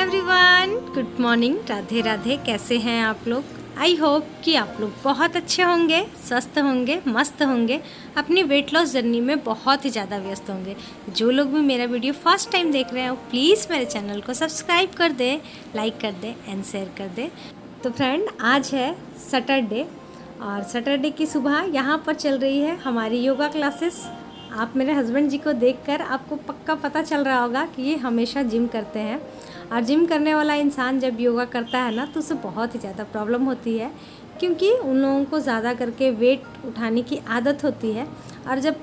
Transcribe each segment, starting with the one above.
Everyone, good morning, Radhe Radhe. कैसे हैं आप लोग? आई होप कि आप लोग बहुत अच्छे होंगे, स्वस्थ होंगे, मस्त होंगे, अपनी वेट लॉस जर्नी में बहुत ही ज़्यादा व्यस्त होंगे। जो लोग भी मेरा वीडियो फर्स्ट टाइम देख रहे हो, प्लीज़ मेरे चैनल को सब्सक्राइब कर दे, लाइक कर दे एंड शेयर कर दे। तो फ्रेंड, आज है सैटरडे और सैटरडे की सुबह यहाँ पर चल रही है हमारी योगा क्लासेस। आप मेरे हस्बैंड जी को देखकर आपको पक्का पता चल रहा होगा कि ये हमेशा जिम करते हैं। और जिम करने वाला इंसान जब योगा करता है ना, तो उसे बहुत ही ज़्यादा प्रॉब्लम होती है, क्योंकि उन लोगों को ज़्यादा करके वेट उठाने की आदत होती है। और जब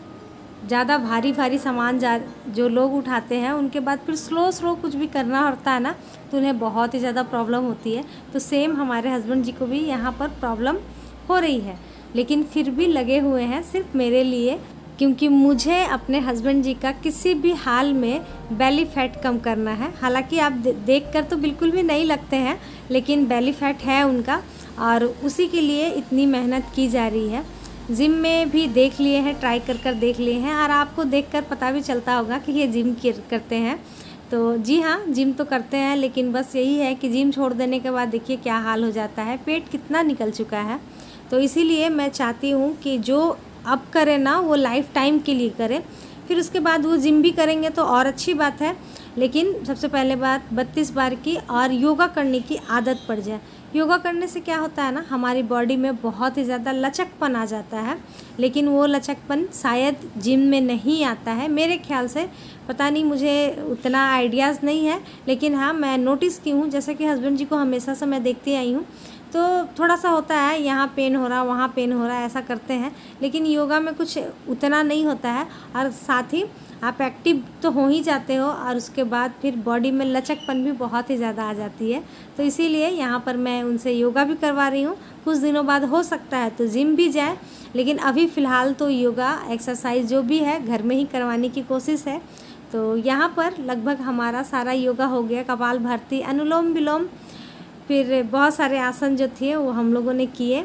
ज़्यादा भारी भारी सामान जो लोग उठाते हैं, उनके बाद फिर स्लो कुछ भी करना होता है ना, तो उन्हें बहुत ही ज़्यादा प्रॉब्लम होती है। तो सेम हमारे हस्बैंड जी को भी यहाँ पर प्रॉब्लम हो रही है, लेकिन फिर भी लगे हुए हैं सिर्फ मेरे लिए, क्योंकि मुझे अपने हस्बैंड जी का किसी भी हाल में बेली फैट कम करना है। हालांकि आप देखकर तो बिल्कुल भी नहीं लगते हैं, लेकिन बेली फैट है उनका और उसी के लिए इतनी मेहनत की जा रही है। जिम में भी देख लिए हैं, ट्राई कर देख लिए हैं, और आपको देखकर पता भी चलता होगा कि ये जिम करते हैं। तो जी हाँ, जिम तो करते हैं, लेकिन बस यही है कि जिम छोड़ देने के बाद देखिए क्या हाल हो जाता है, पेट कितना निकल चुका है। तो इसीलिए मैं चाहती हूँ कि जो अब करें ना, वो लाइफ टाइम के लिए करें। फिर उसके बाद वो जिम भी करेंगे तो और अच्छी बात है, लेकिन सबसे पहले बात 32 बार की और योगा करने की आदत पड़ जाए। योगा करने से क्या होता है ना, हमारी बॉडी में बहुत ही ज़्यादा लचकपन आ जाता है, लेकिन वो लचकपन शायद जिम में नहीं आता है मेरे ख्याल से। पता नहीं, मुझे उतना आइडियाज़ नहीं है, लेकिन हाँ, मैं नोटिस की हूँ, जैसे कि हस्बैंड जी को हमेशा से मैं देखती आई हूँ, तो थोड़ा सा होता है, यहाँ पेन हो रहा, वहाँ पेन हो रहा, ऐसा करते हैं। लेकिन योगा में कुछ उतना नहीं होता है, और साथ ही आप एक्टिव तो हो ही जाते हो, और उसके बाद फिर बॉडी में लचकपन भी बहुत ही ज़्यादा आ जाती है। तो इसीलिए यहाँ पर मैं उनसे योगा भी करवा रही हूँ। कुछ दिनों बाद हो सकता है तो जिम भी जाए, लेकिन अभी फ़िलहाल तो योगा एक्सरसाइज जो भी है घर में ही करवाने की कोशिश है। तो यहाँ पर लगभग हमारा सारा योगा हो गया। कपालभाति, अनुलोम विलोम, फिर बहुत सारे आसन जो थे वो हम लोगों ने किए।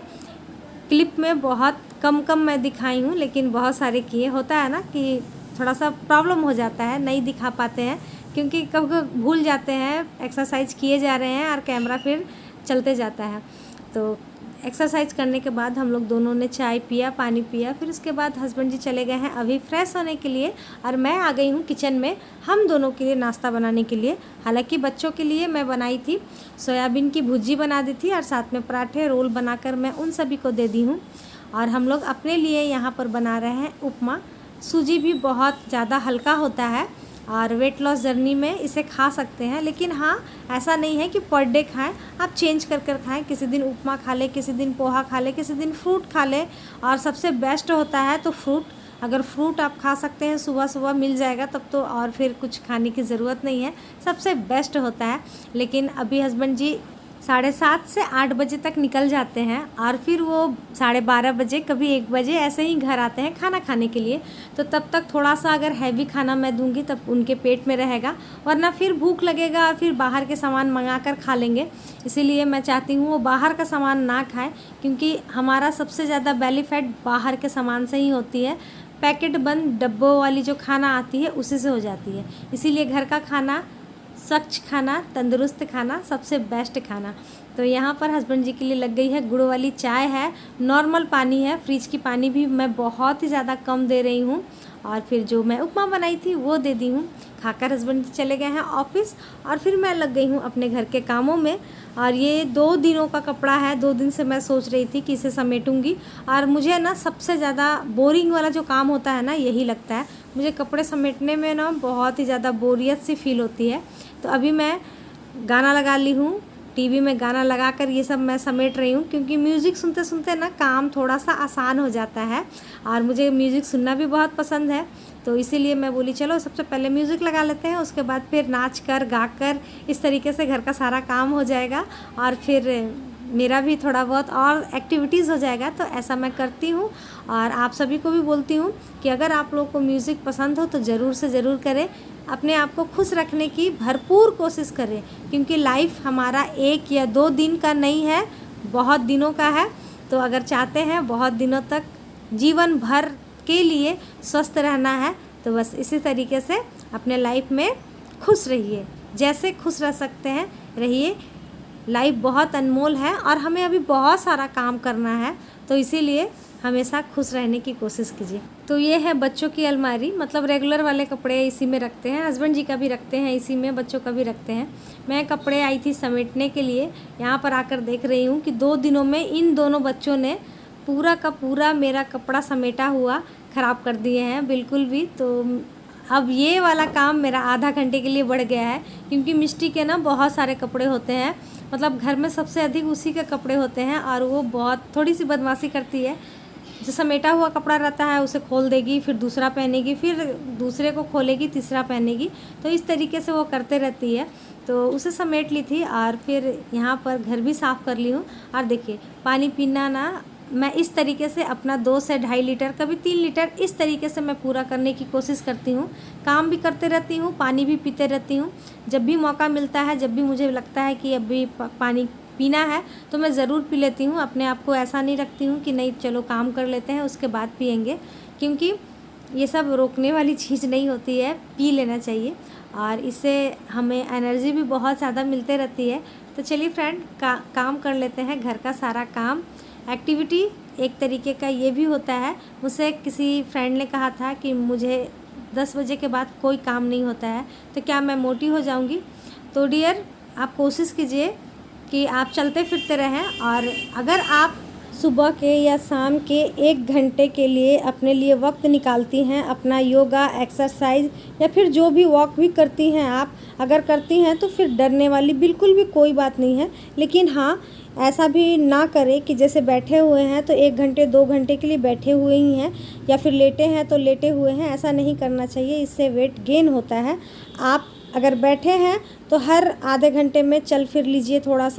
क्लिप में बहुत कम मैं दिखाई हूँ, लेकिन बहुत सारे किए। होता है ना कि थोड़ा सा प्रॉब्लम हो जाता है, नहीं दिखा पाते हैं, क्योंकि कभी भूल जाते हैं, एक्सरसाइज किए जा रहे हैं और कैमरा फिर चलते जाता है। तो एक्सरसाइज करने के बाद हम लोग दोनों ने चाय पिया, पानी पिया, फिर उसके बाद हस्बैंड जी चले गए हैं अभी फ्रेश होने के लिए, और मैं आ गई हूँ किचन में हम दोनों के लिए नाश्ता बनाने के लिए। हालांकि बच्चों के लिए मैं बनाई थी, सोयाबीन की भुर्जी बना दी थी, और साथ में पराठे रोल बनाकर मैं उन सभी को दे दी हूँ। और हम लोग अपने लिए यहाँ पर बना रहे हैं उपमा। सूजी भी बहुत ज़्यादा हल्का होता है और वेट लॉस जर्नी में इसे खा सकते हैं, लेकिन हाँ, ऐसा नहीं है कि पर डे खाएं, आप चेंज कर खाएं। किसी दिन उपमा खा ले, किसी दिन पोहा खा ले, किसी दिन फ्रूट खा ले। और सबसे बेस्ट होता है तो फ्रूट, अगर फ्रूट आप खा सकते हैं, सुबह सुबह मिल जाएगा, तब तो और फिर कुछ खाने की ज़रूरत नहीं है, सबसे बेस्ट होता है। लेकिन अभी हस्बैंड जी 7:30 से 8 बजे तक निकल जाते हैं, और फिर वो 12:30 बजे, कभी 1 बजे ऐसे ही घर आते हैं खाना खाने के लिए। तो तब तक थोड़ा सा अगर हैवी खाना मैं दूंगी तब उनके पेट में रहेगा, वरना फिर भूख लगेगा और फिर बाहर के सामान मंगा कर खा लेंगे। इसीलिए मैं चाहती हूँ वो बाहर का सामान ना खाएं, क्योंकि हमारा सबसे ज़्यादा बेली फैट बाहर के सामान से ही होती है। पैकेट बंद डब्बों वाली जो खाना आती है उसी से हो जाती है। इसीलिए घर का खाना, स्वच्छ खाना, तंदुरुस्त खाना, सबसे बेस्ट खाना। तो यहाँ पर हस्बैंड जी के लिए लग गई है गुड़ वाली चाय है, नॉर्मल पानी है, फ्रिज की पानी भी मैं बहुत ही ज़्यादा कम दे रही हूँ, और फिर जो मैं उपमा बनाई थी वो दे दी हूँ। खाकर हस्बैंड जी चले गए हैं ऑफिस, और फिर मैं लग गई हूँ अपने घर के कामों में। और ये 2 दिनों का कपड़ा है, 2 दिन से मैं सोच रही थी कि इसे समेटूंगी, और मुझे ना सबसे ज़्यादा बोरिंग वाला जो काम होता है ना, यही लगता है मुझे। कपड़े समेटने में ना बहुत ही ज़्यादा बोरियत सी फील होती है। तो अभी मैं गाना लगा ली हूँ, टीवी में गाना लगाकर ये सब मैं समेट रही हूँ, क्योंकि म्यूज़िक सुनते सुनते ना काम थोड़ा सा आसान हो जाता है, और मुझे म्यूज़िक सुनना भी बहुत पसंद है। तो इसीलिए मैं बोली चलो सबसे पहले म्यूज़िक लगा लेते हैं, उसके बाद फिर नाच कर गा कर इस तरीके से घर का सारा काम हो जाएगा, और फिर मेरा भी थोड़ा बहुत और एक्टिविटीज़ हो जाएगा। तो ऐसा मैं करती हूँ, और आप सभी को भी बोलती हूँ कि अगर आप लोगों को म्यूज़िक पसंद हो तो ज़रूर से ज़रूर करें। अपने आप को खुश रखने की भरपूर कोशिश करें, क्योंकि लाइफ हमारा 1 या 2 दिन का नहीं है, बहुत दिनों का है। तो अगर चाहते हैं बहुत दिनों तक, जीवन भर के लिए स्वस्थ रहना है, तो बस इसी तरीके से अपने लाइफ में खुश रहिए। जैसे खुश रह सकते हैं रहिए। लाइफ बहुत अनमोल है और हमें अभी बहुत सारा काम करना है, तो इसीलिए हमेशा खुश रहने की कोशिश कीजिए। तो ये है बच्चों की अलमारी, मतलब रेगुलर वाले कपड़े इसी में रखते हैं, हस्बैंड जी का भी रखते हैं इसी में, बच्चों का भी रखते हैं। मैं कपड़े आई थी समेटने के लिए, यहाँ पर आकर देख रही हूँ कि 2 दिनों में इन दोनों बच्चों ने पूरा का पूरा मेरा कपड़ा समेटा हुआ ख़राब कर दिए हैं बिल्कुल भी। तो अब ये वाला काम मेरा आधा घंटे के लिए बढ़ गया है, क्योंकि मिष्टी के ना बहुत सारे कपड़े होते हैं, मतलब घर में सबसे अधिक उसी के कपड़े होते हैं और वो बहुत थोड़ी सी बदमाशी करती है। जो समेटा हुआ कपड़ा रहता है उसे खोल देगी, फिर दूसरा पहनेगी, फिर दूसरे को खोलेगी, तीसरा पहनेगी, तो इस तरीके से वो करते रहती है। तो उसे समेट ली थी और फिर यहाँ पर घर भी साफ़ कर ली हूँ। और देखिए पानी पीना ना मैं इस तरीके से अपना 2 से 2.5 लीटर, कभी 3 लीटर, इस तरीके से मैं पूरा करने की कोशिश करती हूँ। काम भी करते रहती हूँ, पानी भी पीते रहती हूँ। जब भी मौका मिलता है, जब भी मुझे लगता है कि अभी पानी पीना है तो मैं ज़रूर पी लेती हूँ। अपने आप को ऐसा नहीं रखती हूँ कि नहीं चलो काम कर लेते हैं उसके बाद पियेंगे, क्योंकि ये सब रोकने वाली चीज़ नहीं होती है, पी लेना चाहिए और इससे हमें एनर्जी भी बहुत ज़्यादा मिलते रहती है। तो चलिए फ्रेंड, काम कर लेते हैं, घर का सारा काम। एक्टिविटी एक तरीके का ये भी होता है। मुझसे किसी फ्रेंड ने कहा था कि मुझे 10 बजे के बाद कोई काम नहीं होता है, तो क्या मैं मोटी हो जाऊंगी? तो डियर, आप कोशिश कीजिए कि आप चलते फिरते रहें, और अगर आप सुबह के या शाम के 1 घंटे के लिए अपने लिए वक्त निकालती हैं, अपना योगा, एक्सरसाइज या फिर जो भी वॉक भी करती हैं आप, अगर करती हैं तो फिर डरने वाली बिल्कुल भी कोई बात नहीं है। लेकिन हाँ, ऐसा भी ना करें कि जैसे बैठे हुए हैं तो 1 घंटे 2 घंटे के लिए बैठे हुए ही हैं, या फिर लेटे हैं तो लेटे हुए हैं, ऐसा नहीं करना चाहिए, इससे वेट गेन होता है। आप अगर बैठे हैं तो हर आधे घंटे में चल फिर लीजिए, थोड़ा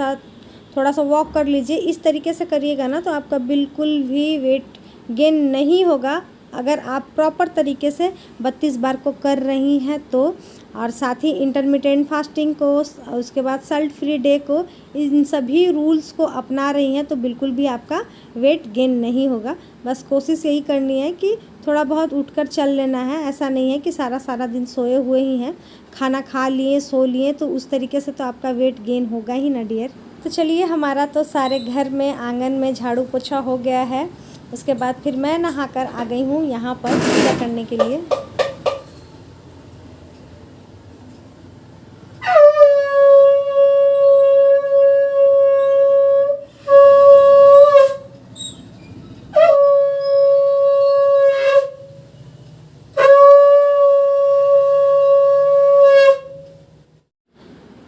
सा वॉक कर लीजिए। इस तरीके से करिएगा ना तो आपका बिल्कुल भी वेट गेन नहीं होगा, अगर आप प्रॉपर तरीके से 32 बार को कर रही हैं तो। और साथ ही इंटरमिटेंट फास्टिंग को, उसके बाद सल्ट फ्री डे को, इन सभी रूल्स को अपना रही हैं तो बिल्कुल भी आपका वेट गेन नहीं होगा। बस कोशिश यही करनी है कि थोड़ा बहुत उठकर चल लेना है। ऐसा नहीं है कि सारा दिन सोए हुए ही हैं, खाना खा लिए सो लिए, तो उस तरीके से तो आपका वेट गेन होगा ही ना डियर। तो चलिए, हमारा तो सारे घर में आंगन में झाड़ू पोछा हो गया है। उसके बाद फिर मैं नहाकर आ गई हूँ यहाँ पर पूजा करने के लिए।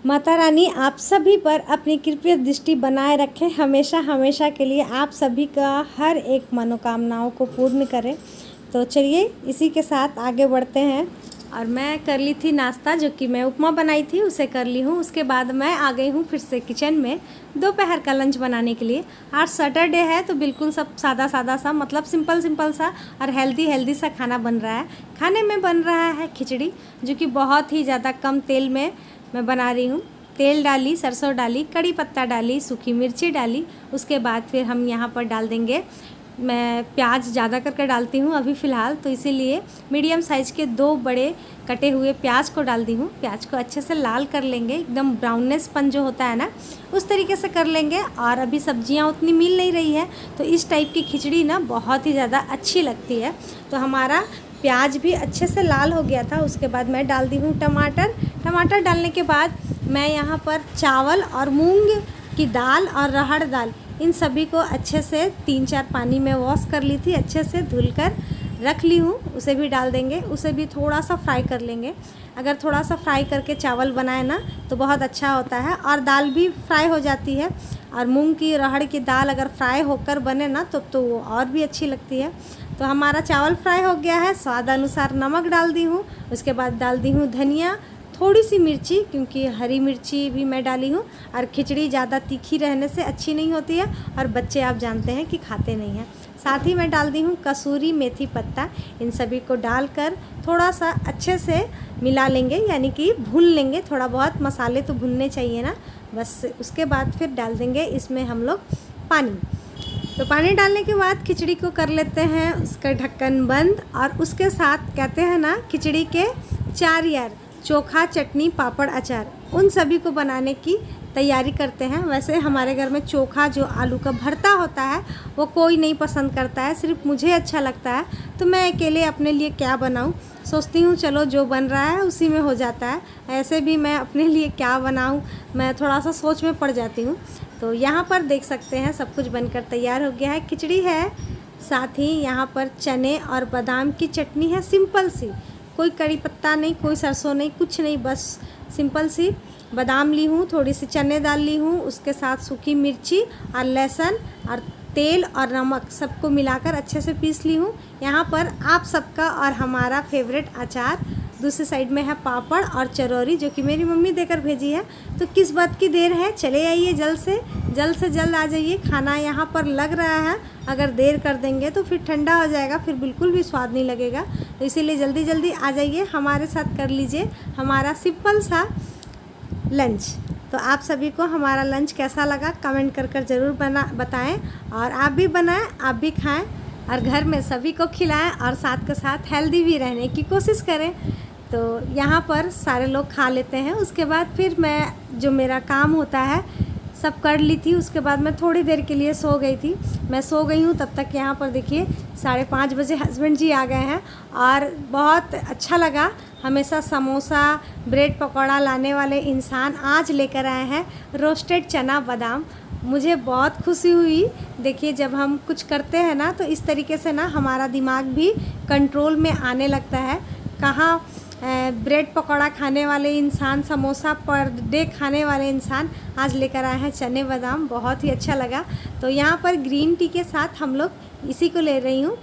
माता रानी आप सभी पर अपनी कृपा दृष्टि बनाए रखें, हमेशा के लिए आप सभी का हर एक मनोकामनाओं को पूर्ण करें। तो चलिए इसी के साथ आगे बढ़ते हैं। और मैं कर ली थी नाश्ता, जो कि मैं उपमा बनाई थी उसे कर ली हूँ। उसके बाद मैं आ गई हूँ फिर से किचन में दोपहर का लंच बनाने के लिए। आज सैटरडे है तो बिल्कुल सब सादा सा, मतलब सिंपल सा और हेल्दी सा खाना बन रहा है। खाने में बन रहा है खिचड़ी, जो कि बहुत ही ज़्यादा कम तेल में मैं बना रही हूँ। तेल डाली, सरसों डाली, कड़ी पत्ता डाली, सूखी मिर्ची डाली। उसके बाद फिर हम यहाँ पर डाल देंगे, मैं प्याज ज़्यादा करके डालती हूँ अभी फ़िलहाल, तो इसीलिए मीडियम साइज़ के 2 बड़े कटे हुए प्याज को डाल दी हूँ। प्याज को अच्छे से लाल कर लेंगे, एकदम ब्राउननेसपन जो होता है ना उस तरीके से कर लेंगे। और अभी सब्जियाँ उतनी मिल नहीं रही है तो इस टाइप की खिचड़ी ना बहुत ही ज़्यादा अच्छी लगती है। तो हमारा प्याज भी अच्छे से लाल हो गया था। उसके बाद मैं डाल दी हूँ टमाटर डालने के बाद मैं यहाँ पर चावल और मूंग की दाल और अरहर दाल, इन सभी को अच्छे से 3-4 पानी में वॉश कर ली थी, अच्छे से धुलकर रख ली हूँ। उसे भी डाल देंगे, उसे भी थोड़ा सा फ्राई कर लेंगे। अगर थोड़ा सा फ्राई करके चावल बनाए ना तो बहुत अच्छा होता है और दाल भी फ्राई हो जाती है। और मूंग की अरहर की दाल अगर फ्राई होकर बने ना तो वो और भी अच्छी लगती है। तो हमारा चावल फ्राई हो गया है, स्वाद अनुसार नमक डाल दी हूँ। उसके बाद डाल दी हूँ धनिया, थोड़ी सी मिर्ची, क्योंकि हरी मिर्ची भी मैं डाली हूँ। और खिचड़ी ज़्यादा तीखी रहने से अच्छी नहीं होती है और बच्चे आप जानते हैं कि खाते नहीं हैं। साथ ही मैं डाल दी हूँ कसूरी मेथी पत्ता। इन सभी को डालकर थोड़ा सा अच्छे से मिला लेंगे, यानी कि भून लेंगे। थोड़ा बहुत मसाले तो भुनने चाहिए ना, बस। उसके बाद फिर डाल देंगे इसमें हम लोग पानी। तो पानी डालने के बाद खिचड़ी को कर लेते हैं उसका ढक्कन बंद। और उसके साथ कहते हैं ना, खिचड़ी के 4 यार, चोखा, चटनी, पापड़, अचार, उन सभी को बनाने की तैयारी करते हैं। वैसे हमारे घर में चोखा जो आलू का भरता होता है वो कोई नहीं पसंद करता है, सिर्फ मुझे अच्छा लगता है। तो मैं अकेले अपने लिए क्या बनाऊं, सोचती हूँ चलो जो बन रहा है उसी में हो जाता है। ऐसे भी मैं अपने लिए क्या बनाऊं, मैं थोड़ा सा सोच में पड़ जाती हूँ। तो यहाँ पर देख सकते हैं सब कुछ बनकर तैयार हो गया है। खिचड़ी है, साथ ही यहाँ पर चने और बादाम की चटनी है, सिंपल सी, कोई कड़ी पत्ता नहीं, कोई सरसों नहीं, कुछ नहीं, बस सिंपल सी। बादाम ली हूँ, थोड़ी सी चने दाल ली हूँ, उसके साथ सूखी मिर्ची और लहसुन और तेल और नमक सबको मिलाकर अच्छे से पीस ली हूँ। यहाँ पर आप सबका और हमारा फेवरेट अचार, दूसरी साइड में है पापड़ और चरौरी जो कि मेरी मम्मी देकर भेजी है। तो किस बात की देर है, चले आइए जल्द से जल्द आ जाइए। खाना यहाँ पर लग रहा है, अगर देर कर देंगे तो फिर ठंडा हो जाएगा, फिर बिल्कुल भी स्वाद नहीं लगेगा। तो इसीलिए जल्दी जल्दी आ जाइए, हमारे साथ कर लीजिए हमारा सिंपल सा लंच। तो आप सभी को हमारा लंच कैसा लगा कमेंट कर ज़रूर बताएं, और आप भी बनाएं, आप भी खाएं और घर में सभी को खिलाएं और साथ के साथ हेल्दी भी रहने की कोशिश करें। तो यहाँ पर सारे लोग खा लेते हैं, उसके बाद फिर मैं जो मेरा काम होता है सब कर ली थी। उसके बाद मैं थोड़ी देर के लिए सो गई थी। मैं सो गई हूँ तब तक यहाँ पर देखिए 5:30 बजे हस्बैंड जी आ गए हैं, और बहुत अच्छा लगा। हमेशा समोसा, ब्रेड पकौड़ा लाने वाले इंसान आज लेकर आए हैं रोस्टेड चना बादाम। मुझे बहुत खुशी हुई। देखिए जब हम कुछ करते हैं ना तो इस तरीके से ना हमारा दिमाग भी कंट्रोल में आने लगता है। कहाँ ब्रेड पकौड़ा खाने वाले इंसान, समोसा पर डे खाने वाले इंसान आज लेकर आए हैं चने बादाम, बहुत ही अच्छा लगा। तो यहाँ पर ग्रीन टी के साथ हम लोग इसी को ले रही हूँ।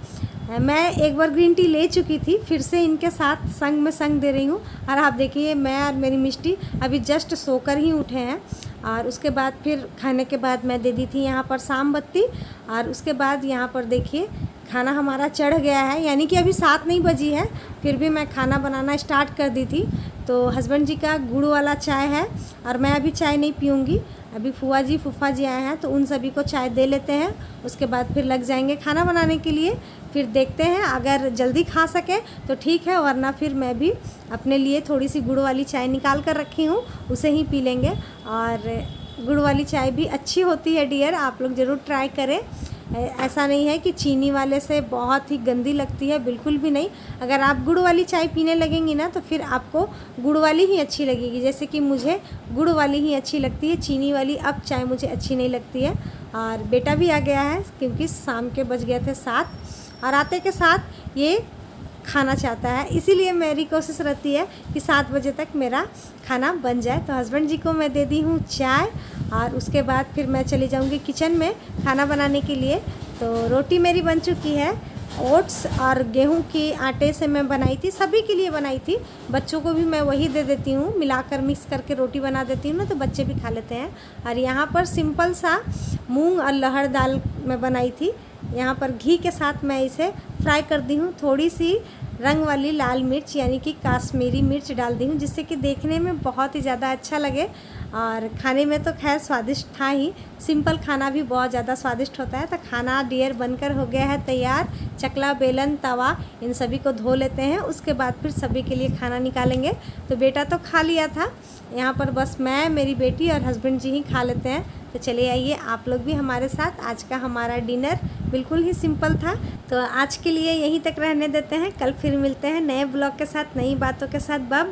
मैं एक बार ग्रीन टी ले चुकी थी, फिर से इनके साथ संग दे रही हूँ। और आप देखिए मैं और मेरी मिष्टी अभी जस्ट सोकर ही उठे हैं, और उसके बाद फिर खाने के बाद मैं दे दी थी यहाँ पर शाम बत्ती। और उसके बाद यहाँ पर देखिए खाना हमारा चढ़ गया है, यानी कि अभी 7 नहीं बजी है, फिर भी मैं खाना बनाना स्टार्ट कर दी थी। तो हस्बैंड जी का गुड़ वाला चाय है, और मैं अभी चाय नहीं पीऊँगी। अभी फूफा जी आए हैं तो उन सभी को चाय दे लेते हैं, उसके बाद फिर लग जाएंगे खाना बनाने के लिए। फिर देखते हैं, अगर जल्दी खा सके तो ठीक है, वरना फिर मैं भी अपने लिए थोड़ी सी गुड़ वाली चाय निकाल कर रखी हूँ, उसे ही पी लेंगे। और गुड़ वाली चाय भी अच्छी होती है डियर, आप लोग ज़रूर ट्राई करें। ऐसा नहीं है कि चीनी वाले से बहुत ही गंदी लगती है, बिल्कुल भी नहीं। अगर आप गुड़ वाली चाय पीने लगेंगी ना तो फिर आपको गुड़ वाली ही अच्छी लगेगी, जैसे कि मुझे गुड़ वाली ही अच्छी लगती है, चीनी वाली अब चाय मुझे अच्छी नहीं लगती है। और बेटा भी आ गया है क्योंकि शाम के बज गए थे 7, और आते के साथ ये खाना चाहता है, इसीलिए मेरी कोशिश रहती है कि 7 बजे तक मेरा खाना बन जाए। तो हस्बैंड जी को मैं दे दी हूँ चाय, और उसके बाद फिर मैं चली जाऊँगी किचन में खाना बनाने के लिए। तो रोटी मेरी बन चुकी है, ओट्स और गेहूं के आटे से मैं बनाई थी, सभी के लिए बनाई थी। बच्चों को भी मैं वही दे देती हूँ, मिलाकर मिक्स करके रोटी बना देती हूँ ना, तो बच्चे भी खा लेते हैं। और यहाँ पर सिंपल सा मूंग और लहर दाल मैं बनाई थी। यहाँ पर घी के साथ मैं इसे फ्राई कर दी हूँ, थोड़ी सी रंग वाली लाल मिर्च यानी कि काश्मीरी मिर्च डाल दी हूँ, जिससे कि देखने में बहुत ही ज़्यादा अच्छा लगे। और खाने में तो खैर स्वादिष्ट था ही, सिंपल खाना भी बहुत ज़्यादा स्वादिष्ट होता है। तो खाना डियर बनकर हो गया है तैयार। चकला, बेलन, तवा इन सभी को धो लेते हैं, उसके बाद फिर सभी के लिए खाना निकालेंगे। तो बेटा तो खा लिया था, यहाँ पर बस मैं, मेरी बेटी और हस्बैंड जी ही खा लेते हैं। तो चले आइए आप लोग भी हमारे साथ। आज का हमारा डिनर बिल्कुल ही सिंपल था। तो आज के लिए यहीं तक रहने देते हैं, कल फिर मिलते हैं नए ब्लॉग के साथ, नई बातों के साथ। बाय।